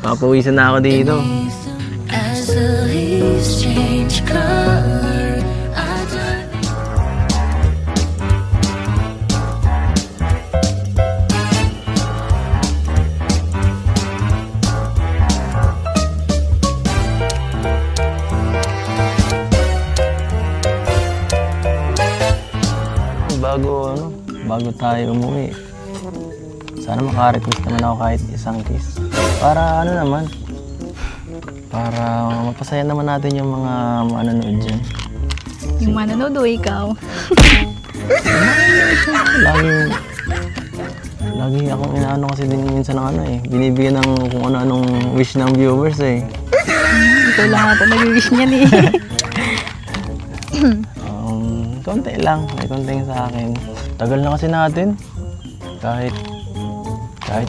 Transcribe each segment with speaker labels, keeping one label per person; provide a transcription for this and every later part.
Speaker 1: Papawisan na ako dito.
Speaker 2: As the leaves change color,
Speaker 1: bago tayo umuwi, sana makarequest naman ako kahit isang kiss. Para ano naman, para mapasaya naman natin yung mga manonood dyan.
Speaker 3: Yung manonood o ikaw?
Speaker 1: Lagi akong inaano kasi din minsan ng ano eh. Binibigyan ng kung ano-anong wish ng viewers eh.
Speaker 3: Ikaw lahat ang nag-wish niyan eh.
Speaker 1: Konti lang. May konting sa akin. Tagal na kasi natin. Kahit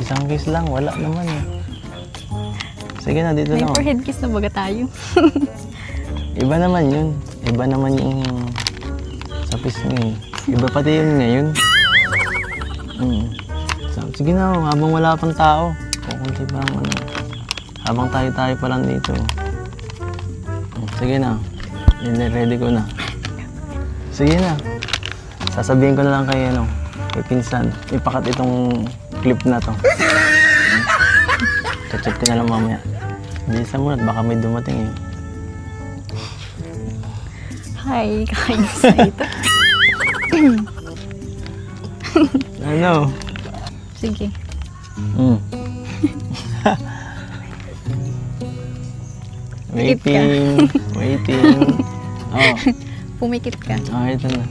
Speaker 1: isang kiss lang, wala naman eh. Sige na, dito
Speaker 3: May
Speaker 1: lang.
Speaker 3: forehead kiss na baga tayo.
Speaker 1: Iba naman yun. Iba naman yung sa kiss niya eh. Iba pati yun ngayon. Sige na, habang wala pang tao. Kukunti pa ang ano. Habang tayo pa lang dito. Sige na. Ready ko na. Sige na. Sasabihin ko na lang kay pinsan. Ipakat itong clip na to. Chat ko na lang mamaya. Bilisan mo na, baka may dumating eh.
Speaker 3: Hi, kakainis na ito.
Speaker 1: Ano?
Speaker 3: Sige.
Speaker 1: Waiting. Oh.
Speaker 3: Pumikit ka.
Speaker 1: Oh, ito na.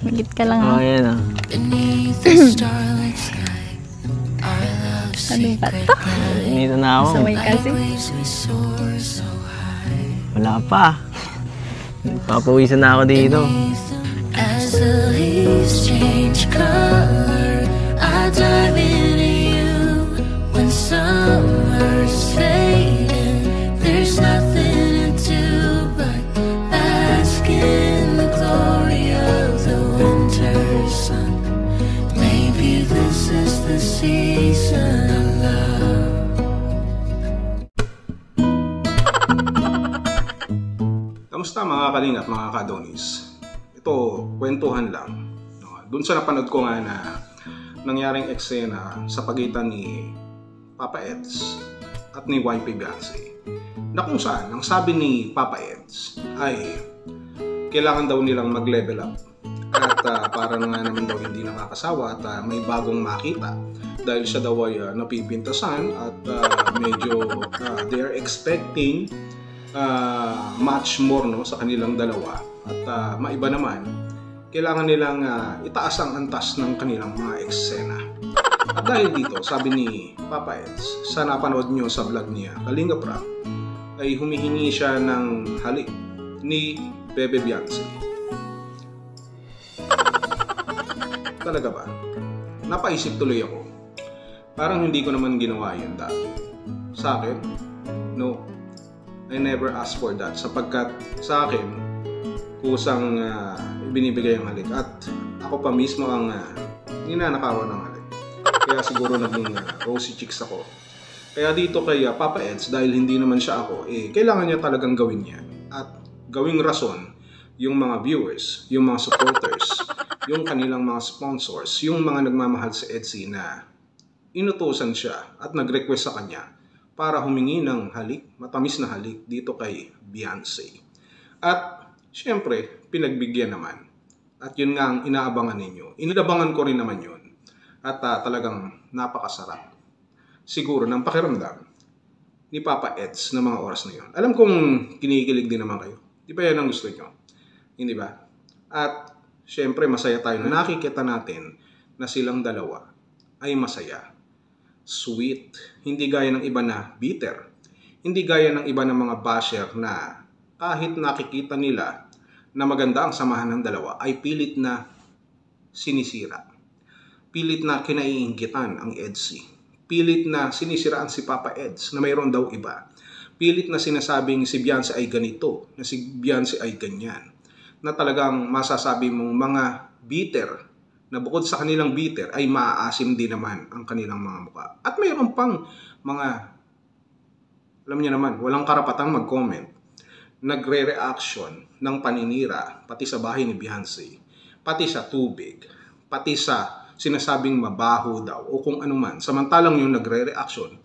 Speaker 3: Pumikit ka lang ha.
Speaker 1: Oh, yan ah.
Speaker 3: Ano ba ito?
Speaker 1: Dito na ako.
Speaker 3: Samay kasi.
Speaker 1: Wala pa. Papawisan na ako dito.
Speaker 2: as the leaves change color, I dive into you when summer's fading. There's nothing to do but bask in the glory of the winter sun. Maybe this is the season of love.
Speaker 4: Kamusta mga kalingap, mga kadonis? Ito, kwentuhan lang. Doon sa napanood ko nga na nangyaring eksena sa pagitan ni Papa Eds at ni YP Beyonce, na kung saan ang sabi ni Papa Eds ay kailangan daw nilang mag-level up at para nga naman daw hindi nakakasawa at may bagong makita dahil siya daw ay napipintasan at medyo they are expecting much more sa kanilang dalawa at maiba naman, kailangan nilang itaas ang antas ng kanilang mga eksena. At dahil dito, sabi ni Papa Eds, sa napanood nyo sa vlog niya, Kalinga Prab, ay humihingi siya ng halik ni Bebe Beyonce. Talaga ba? Napaisip tuloy ako. Parang hindi ko naman ginawa yun dati. Sa akin, no. I never asked for that sapagkat sa akin kusang binibigay ang halik at ako pa mismo ang ninanakawan ng halik. Kaya siguro naging rosy cheeks ako. Kaya dito kay Papa Eds, dahil hindi naman siya ako, kailangan niya talagang gawin yan at gawing rason yung mga viewers, yung mga supporters, yung kanilang mga sponsors, yung mga nagmamahal sa Edsy na inutusan siya at nag-request sa kanya para humingi ng halik, matamis na halik dito kay Beyonce. At siyempre, pinagbigyan naman. At yun nga ang inaabangan ninyo. Inabangan ko rin naman yun. At talagang napakasarap. Siguro ng pakiramdam ni Papa Eds na mga oras na yun. Alam kong kinikilig din naman kayo. Di ba yan ang gusto nyo? Hindi ba? At siyempre, masaya tayo na nakikita natin na silang dalawa ay masaya. Sweet, hindi gaya ng iba na bitter, hindi gaya ng iba ng mga basher na kahit nakikita nila na maganda ang samahan ng dalawa ay pilit na sinisira. Pilit na kinaiinggitan ang Edsy. Pilit na sinisiraan si Papa Eds na mayroon daw iba. Pilit na sinasabing si Beyonce ay ganito, na si Beyonce ay ganyan. Na talagang masasabi mong mga bitter na bukod sa kanilang bitter ay maaasim din naman ang kanilang mga mukha. At mayroon pang mga alam niyo naman, walang karapatang mag-comment. Nagre-reaction ng paninira, pati sa bahay ni Beyonce, pati sa tubig, pati sa sinasabing mabaho daw o kung ano man. Samantalang yung nagre-reaction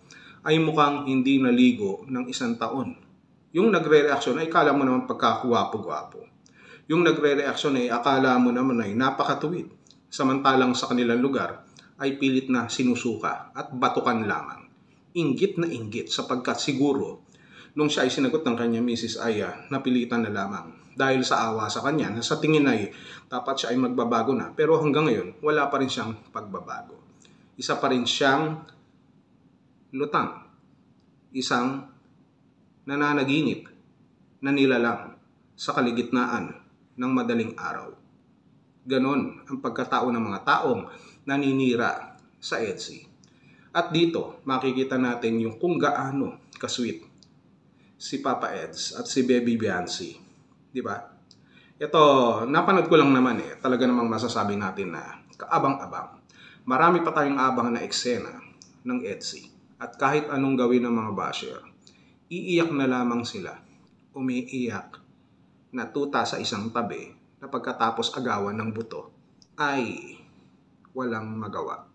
Speaker 4: ay mukhang hindi naligo ng 1 taon. Yung nagre-reaction ay akala mo naman pagkakwapo-gwapo. Yung nagre-reaction ay akala mo naman ay napakatuwid. Samantalang sa kanilang lugar ay pilit na sinusuka at batukan lamang. Inggit na inggit sapagkat siguro nung siya ay sinagot ng kanya misis ay napilitan na lamang dahil sa awa sa kanya na sa tingin ay dapat siya ay magbabago na. Pero hanggang ngayon, wala pa rin siyang pagbabago. Isa pa rin siyang lutang. Isang nananaginip na nilalang sa kaligitnaan ng madaling araw. Ganon ang pagkatao ng mga taong naninira sa EDSI. At dito, makikita natin yung kung gaano kasweet si Papa Eds at si Baby Beyonce. Di ba? Ito, napanood ko lang naman Talaga namang masasabi natin na kaabang-abang. Marami pa tayong abang na eksena ng EDSI. At kahit anong gawin ng mga basher, iiyak na lamang sila. Umiiyak na tuta sa isang tabi na pagkatapos agawan ng buto ay walang magawa.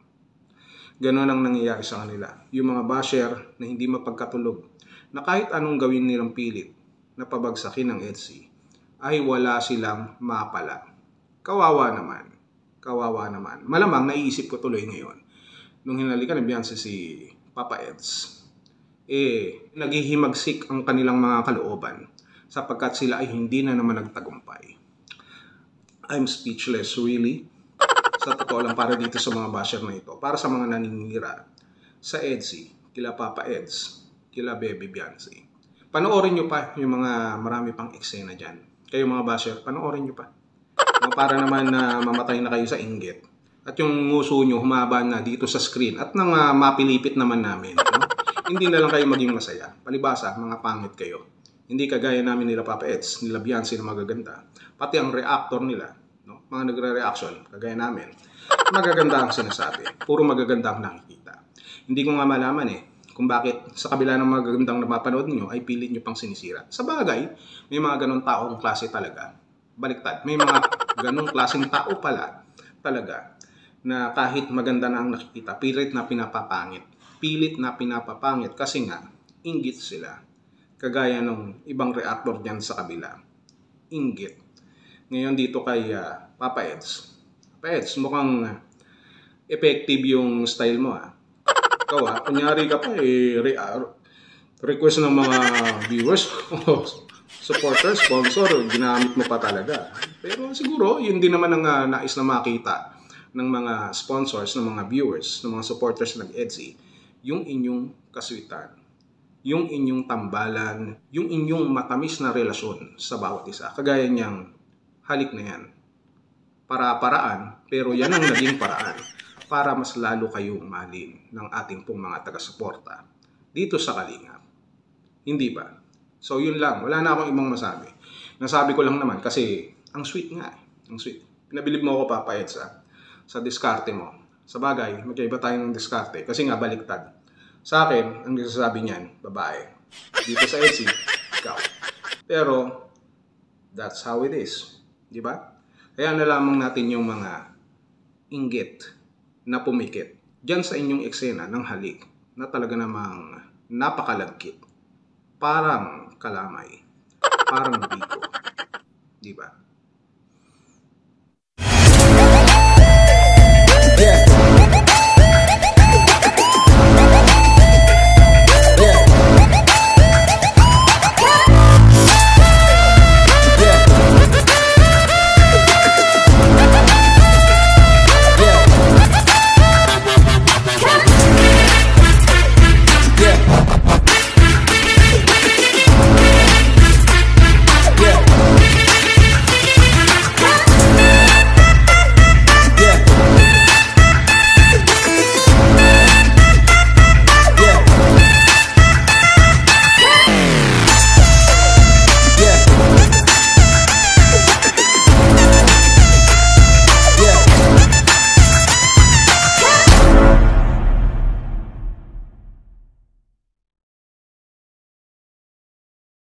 Speaker 4: Ganon ang nangyayari sa kanila. Yung mga basher na hindi mapagkatulog na kahit anong gawin nilang pilit na pabagsakin ng EDSI ay wala silang mapala. Kawawa naman. Kawawa naman. Malamang naiisip ko tuloy ngayon. Nung hinalikan ni Beyonce si Papa Eds, naghihimagsik ang kanilang mga kalooban sapagkat sila ay hindi na naman nagtagumpay. I'm speechless, really. Sa totoo lang para dito sa mga basher na ito, para sa mga naninira sa EDSI, kila Papa Eds, kila Baby Beyonce. Panoorin nyo pa yung mga marami pang eksena dyan. Kayo mga basher, panoorin nyo pa. Para naman na mamatay na kayo sa inggit. At yung nguso nyo humaba na dito sa screen at nang mapilipit naman namin. No? Hindi na lang kayo maging masaya. Palibasa, mga pangit kayo. Hindi kagaya namin nila Papa Eds, nila Beyonce na magaganda. Pati ang reactor nila, no? Mga nagre-reaction, kagaya namin, magaganda ang sinasabi. Puro magaganda ang nakikita. Hindi ko nga malaman kung bakit sa kabila ng magagandang napapanood nyo ay pilit nyo pang sinisira. Sa bagay, may mga ganong taong klase talaga. Baliktad, may mga ganong klaseng tao pala talaga na kahit maganda na ang nakikita, pilit na pinapapangit. Pilit na pinapapangit kasi nga, inggit sila. Kagaya ng ibang reactor dyan sa kabila. Inggit. Ngayon dito kay Papa Eds. Papa Eds, mukhang effective yung style mo Ikaw kunyari ka pa request ng mga viewers, supporters, sponsor, ginamit mo pa talaga. Pero siguro, yun din naman ang nais na makita ng mga sponsors, ng mga viewers, ng mga supporters ng EDSI, yung inyong kaswitan, yung inyong tambalan, yung inyong matamis na relasyon sa bawat isa. Kagaya niyang halik na yan. Para-paraan, pero yan ang naging paraan para mas lalo kayong mahalin ng ating pong mga taga-suporta dito sa Kalingap. Hindi ba? So yun lang, wala na akong ibang masabi. Nasabi ko lang naman kasi ang sweet nga. Ang sweet. Pinabilib mo ako Papa Eds sa diskarte mo. Sa bagay, magkaiba tayo ng diskarte kasi nga baliktad. Sa akin, ang nagsasabi niyan, babae. Dito sa EDSI, ikaw. Pero, that's how it is. Di ba? Kaya na lamang natin yung mga inggit na pumikit diyan sa inyong eksena ng halik na talaga namang napakalagkit. Parang kalamay. Parang biko. Di ba?